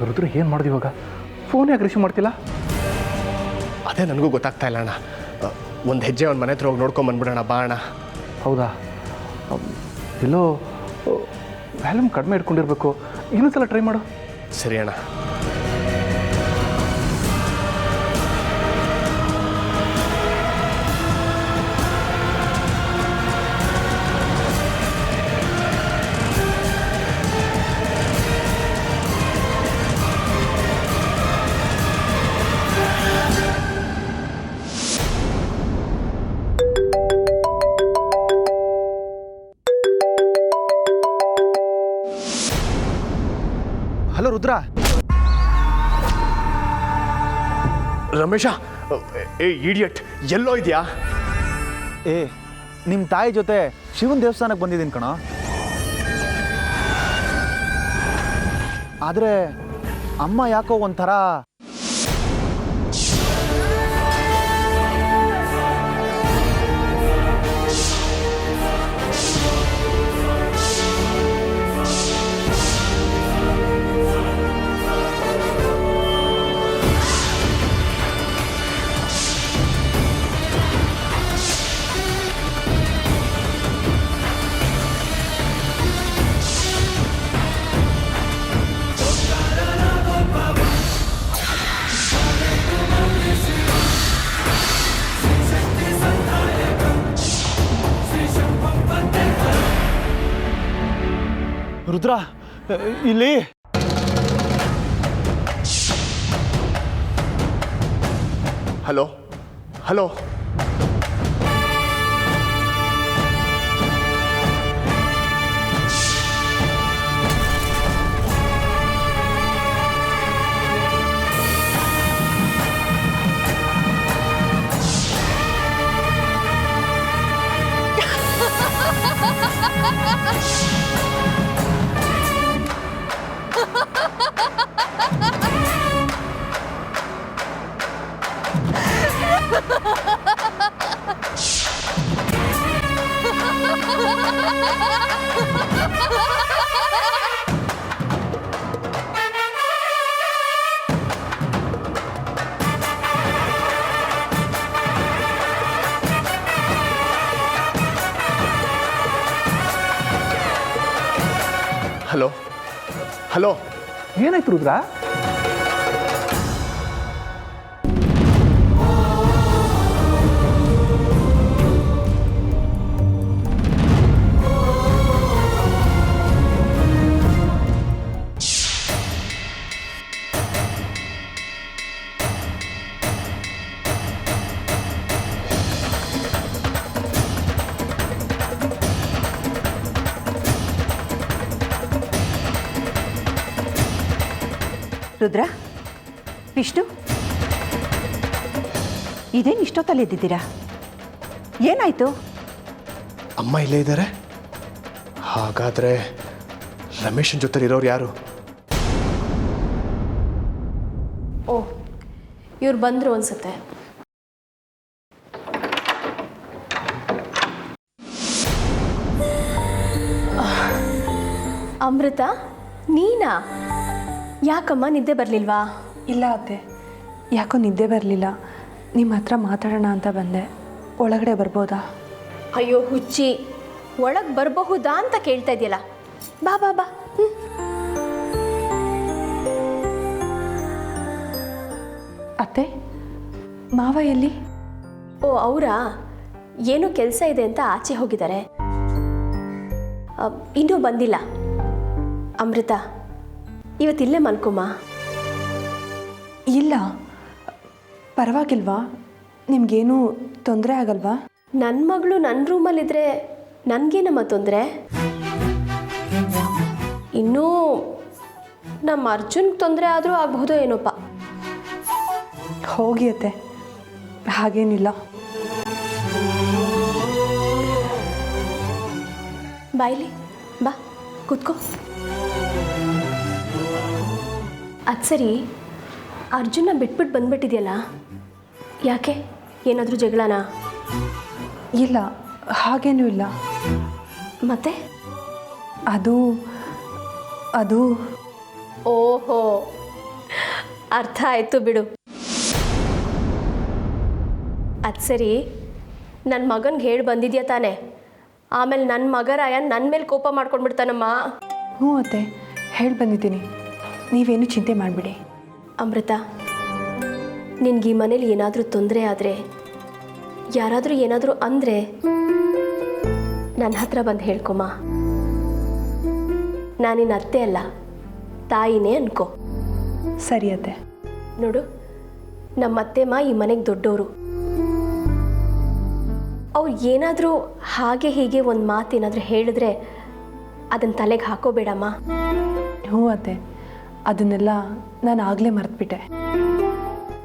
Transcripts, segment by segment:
ರುದ್ರ ಏನು ಮಾಡಿದೆ ಇವಾಗ? ಫೋನ್ ಯಾಕೆ ರಿಸೀವ್ ಮಾಡ್ತಿಲ್ಲ? ಅದೇ ನನಗೂ ಗೊತ್ತಾಗ್ತಾ ಇಲ್ಲ ಅಣ್ಣ. ಒಂದು ಹೆಜ್ಜೆ ಅವ್ನ ಮನೆ ಹತ್ರ ಹೋಗಿ ನೋಡ್ಕೊಂಬಂದ್ಬಿಡೋಣ ಬಾ ಅಣ್ಣ. ಹೌದಾ? ಎಲ್ಲೋ ವ್ಯಾಲ್ಯೂಮ್ ಕಡಿಮೆ ಇಟ್ಕೊಂಡಿರ್ಬೇಕು. ಇನ್ನೊಂದ್ಸಲ ಟ್ರೈ ಮಾಡು. ಸರಿ ಅಣ್ಣ. ಹಲೋ ರುದ್ರ. ರಮೇಶ, ಏ ಇಡಿಯಟ್, ಎಲ್ಲೋ ಇದೆಯಾ? ನಿಮ್ಮ ತಾಯಿ ಜೊತೆ ಶಿವನ ದೇವಸ್ಥಾನಕ್ಕೆ ಬಂದಿದ್ದೀನಿ ಕಣೋ. ಆದರೆ ಅಮ್ಮ ಯಾಕೋ ಒಂಥರ ರುದ್ರ ಇಲ್ಲಿ ಹಲೋ ಹಲೋ. Hello hello. ಏನಾಯ್ತು ರುದ್ರ? ರುದ್ರ, ವಿಷ್ಣು, ಇದೇನು ಇಷ್ಟೊತ್ತಲ್ಲಿ ಎದ್ದಿದ್ದೀರಾ? ಏನಾಯ್ತು? ಅಮ್ಮ ಇಲ್ಲೇ ಇದ್ದಾರೆ. ಹಾಗಾದ್ರೆ ರಮೇಶನ್ ಜೊತೆ ಇರೋರು ಯಾರು? ಓ, ಇವ್ರು ಬಂದರು ಅನ್ಸುತ್ತೆ. ಅಮೃತ, ನೀನಾ? ಯಾಕಮ್ಮ, ನಿದ್ದೆ ಬರಲಿಲ್ವಾ? ಇಲ್ಲ ಅತ್ತೆ, ಯಾಕೋ ನಿದ್ದೆ ಬರಲಿಲ್ಲ. ನಿಮ್ಮ ಹತ್ರ ಮಾತಾಡೋಣ ಅಂತ ಬಂದೆ. ಒಳಗಡೆ ಬರ್ಬೋದಾ? ಅಯ್ಯೋ ಹುಚ್ಚಿ, ಒಳಗೆ ಬರಬಹುದಾ ಅಂತ ಕೇಳ್ತಾ ಇದೆಯಲ್ಲ. ಬಾ ಬಾ ಬಾ. ಅತ್ತೆ, ಮಾವ ಎಲ್ಲಿ? ಓ, ಅವರಾ? ಏನೋ ಕೆಲಸ ಇದೆ ಅಂತ ಆಚೆ ಹೋಗಿದ್ದಾರೆ, ಇನ್ನೂ ಬಂದಿಲ್ಲ. ಅಮೃತ, ಇವತ್ತಿಲ್ಲೇ ಮಲ್ಕೊಮ್ಮ. ಇಲ್ಲ, ಪರವಾಗಿಲ್ವಾ? ನಿಮಗೇನು ತೊಂದರೆ ಆಗಲ್ವಾ? ನನ್ನ ಮಗಳು ನನ್ನ ರೂಮಲ್ಲಿದ್ದರೆ ನನಗೇನಮ್ಮ ತೊಂದರೆ? ಇನ್ನೂ ನಮ್ಮ ಅರ್ಜುನ್ಗೆ ತೊಂದರೆ ಆದರೂ ಆಗಬಹುದೋ ಏನೋಪ್ಪ. ಹೋಗಿ ಅತ್ತೆ, ಹಾಗೇನಿಲ್ಲ. ಬಾಯ್ಲಿ ಬಾ, ಕೂತ್ಕೋ. ಅದು ಸರಿ, ಅರ್ಜುನ ಬಿಟ್ಬಿಟ್ಟು ಬಂದ್ಬಿಟ್ಟಿದೆಯಲ್ಲ, ಯಾಕೆ? ಏನಾದರೂ ಜಗಳನಾ? ಇಲ್ಲ, ಹಾಗೇನೂ ಇಲ್ಲ. ಮತ್ತೆ ಅದು ಓಹೋ, ಅರ್ಥ ಆಯಿತು ಬಿಡು. ಅದು ಸರಿ, ನನ್ನ ಮಗನಿಗೆ ಹೇಳಿ ಬಂದಿದ್ಯಾ ತಾನೆ? ಆಮೇಲೆ ನನ್ನ ಮಗರಾಯ ನನ್ನ ಮೇಲೆ ಕೋಪ ಮಾಡ್ಕೊಂಡ್ಬಿಡ್ತಾನಮ್ಮ. ಹ್ಞೂ ಅತ್ತೆ, ಹೇಳಿ ಬಂದಿದ್ದೀನಿ, ನೀವೇನು ಚಿಂತೆ ಮಾಡಿಬಿಡಿ. ಅಮೃತ, ನಿನ್ಗೆ ಈ ಮನೇಲಿ ಏನಾದರೂ ತೊಂದರೆ ಆದರೆ, ಯಾರಾದರೂ ಏನಾದರೂ ಅಂದರೆ ನನ್ನ ಹತ್ರ ಬಂದು ಹೇಳ್ಕೊಮ್ಮ. ನಾನಿನ್ನ ಅತ್ತೆ ಅಲ್ಲ, ತಾಯಿನೇ ಅನ್ಕೋ. ಸರಿ ಅತ್ತೆ. ನೋಡು, ನಮ್ಮ ಅತ್ತೆಮ್ಮ ಈ ಮನೆಗೆ ದೊಡ್ಡವರು. ಅವ್ರು ಏನಾದರೂ ಹಾಗೆ ಹೀಗೆ ಒಂದು ಮಾತೇನಾದರೂ ಹೇಳಿದ್ರೆ ಅದನ್ನು ತಲೆಗೆ ಹಾಕೋಬೇಡಮ್ಮ. ಹ್ಞೂ ಅತ್ತೆ, ಅದನ್ನೆಲ್ಲ ನಾನು ಆಗಲೇ ಮರೆತುಬಿಟ್ಟೆ.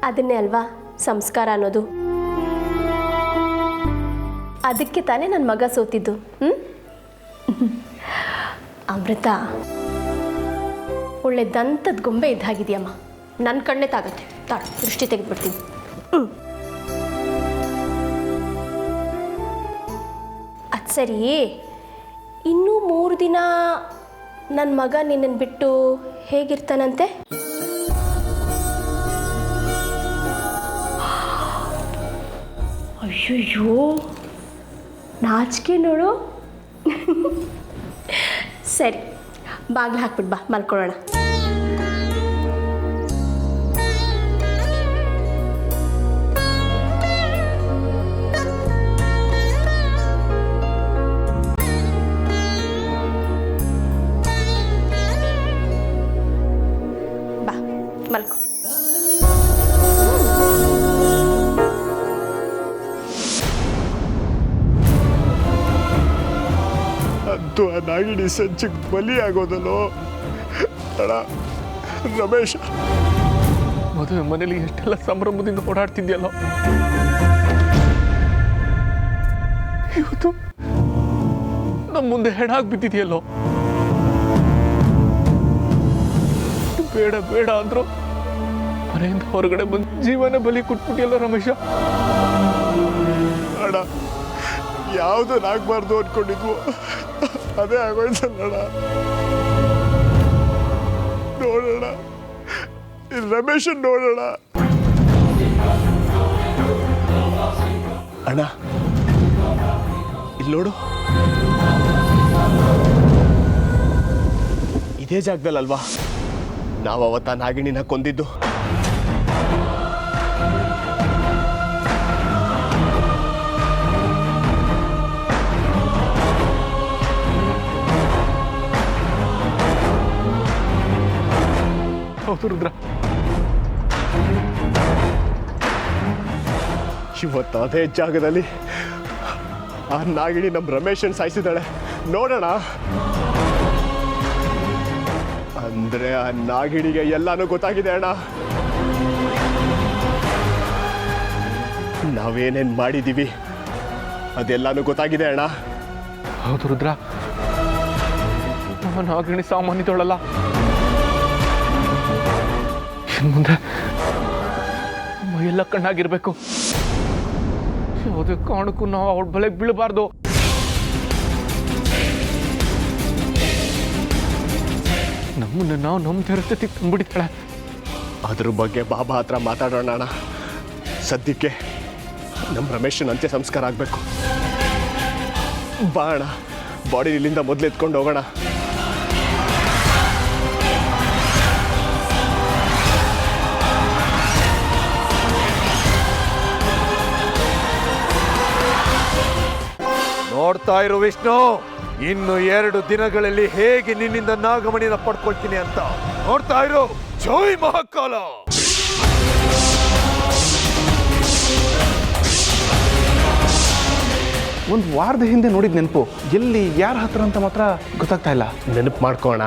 ಅದನ್ನೇ ಅಲ್ವಾ ಸಂಸ್ಕಾರ ಅನ್ನೋದು. ಅದಕ್ಕೆ ತಾನೇ ನನ್ನ ಮಗ ಸೋತಿದ್ದು. ಅಮೃತ, ಒಳ್ಳೆ ದಂತದ ಗೊಂಬೆ ಇದ್ದಾಗಿದೆಯಮ್ಮ. ನನ್ನ ಕಣ್ಣೇ ತಾಗತ್ತೆ. ತಾಳು, ದೃಷ್ಟಿ ತೆಗೆದುಬಿಡ್ತೀನಿ. ಅದು ಸರಿ, ಇನ್ನೂ 3 ದಿನ ನನ್ನ ಮಗ ನಿನ್ನನ್ನು ಬಿಟ್ಟು ಹೇಗಿರ್ತಾನಂತೆ? ಅಯ್ಯಯ್ಯೋ, ನಾಚಿಕೆ ನೋಡು. ಸರಿ, ಬಾಗಿಲು ಹಾಕ್ಬಿಟ್ಟು ಬಾ, ಮಲ್ಕೊಳ್ಳೋಣ. ಬಾ, ಮಲ್ಕೊ. ಅಂತೂ ಆ ನಾಗಿಣಿ ಸಂಚಿಗೆ ಬಲಿಯಾಗೋದಲ್ಲೋ ಅಣ್ಣ. ರಮೇಶ, ಮದುವೆ ಮನೇಲಿ ಎಷ್ಟೆಲ್ಲ ಸಂಭ್ರಮದಿಂದ ಓಡಾಡ್ತಿದ್ಯಲ್ಲೋ, ಇವತ್ತು ನಮ್ಮ ಮುಂದೆ ಹೆಣಾಗಿ ಬಿದ್ದಿದೆಯಲ್ಲೋ. ಬೇಡ ಬೇಡ ಅಂದ್ರು ಮನೆಯಿಂದ ಹೊರಗಡೆ ಬಂದು ಜೀವನ ಬಲಿ ಕೊಟ್ಬಿಟ್ಟಿಯಲ್ಲೋ ರಮೇಶ. ಅಣ್ಣ, ಯಾವುದೂ ಆಗಬಾರ್ದು ಅಂದ್ಕೊಂಡಿದ್ವು, ಅದೇ ಆಗೋಯ್ತಲ್ಲಣ್ಣ. ನೋಡೋಣ, ರಮೇಶನ್ ನೋಡೋಣ. ಅಣ್ಣ, ಇಲ್ಲಿ ನೋಡು, ಇದೇ ಜಾಗದಲ್ಲಲ್ವಾ ನಾವು ಅವತ್ತ ನಾಗಿಣಿನ ಕೊಂದಿದ್ದು. ಹೌದು ರುದ್ರ, ಇವತ್ತು ಅದೇ ಜಾಗದಲ್ಲಿ ಆ ನಾಗಿಣಿ ನಮ್ಮ ರಮೇಶನ್ ಸಾಯಿಸಿದಾಳೆ. ನೋಡೋಣ. ಅಂದ್ರೆ ಆ ನಾಗಿಣಿಗೆ ಎಲ್ಲಾನು ಗೊತ್ತಾಗಿದೆ ಅಣ್ಣ. ನಾವೇನೇನ್ ಮಾಡಿದೀವಿ ಅದೆಲ್ಲಾನು ಗೊತ್ತಾಗಿದೆ ಅಣ್ಣ. ಹೌದು ರುದ್ರ, ನಾನು ನಾಗಿಣಿ ಸಾಮಾನ್ಯದವಳಲ್ಲ. ಇನ್ನು ಮುಂದೆ ಮೈಯೆಲ್ಲ ಕಣ್ಣಾಗಿರ್ಬೇಕು. ಯಾವುದೇ ಕಾರಣಕ್ಕೂ ನಾವು ಅವಳ ಬಲೆಗೆ ಬೀಳಬಾರ್ದು. ನಮ್ಮನ್ನು ನಾವು ನಮ್ಮ ಜೊತೆಗೆ ತಂದ್ಬಿಡ್ತಾಳೆ. ಅದ್ರ ಬಗ್ಗೆ ಬಾಬಾ ಹತ್ರ ಮಾತಾಡೋಣ ಅಣ್ಣ. ಸದ್ಯಕ್ಕೆ ನಮ್ಮ ರಮೇಶನ್ ಅಂತ್ಯ ಸಂಸ್ಕಾರ ಆಗಬೇಕು. ಬಾ ಅಣ್ಣ, ಬಾಡಿ ಇಲ್ಲಿಂದ ಮೊದಲು ಎತ್ಕೊಂಡು ಹೋಗೋಣ. ನೋಡ್ತಾ ಇರು ವಿಷ್ಣು, ಇನ್ನು 2 ದಿನಗಳಲ್ಲಿ ಹೇಗೆ ನಿನ್ನಿಂದ ನಾಗಮಣಿನ ಪಡ್ಕೊಳ್ತೀನಿ ಅಂತ ನೋಡ್ತಾ ಇರು. ಜೈ ಮಹಾಕಾಲ. ಒಂದು ವಾರದ ಹಿಂದೆ ನೋಡಿದ ನೆನಪು ಎಲ್ಲಿ ಯಾರ ಹತ್ರ ಅಂತ ಮಾತ್ರ ಗೊತ್ತಾಗ್ತಾ ಇಲ್ಲ. ನೆನಪು ಮಾಡ್ಕೋಣ.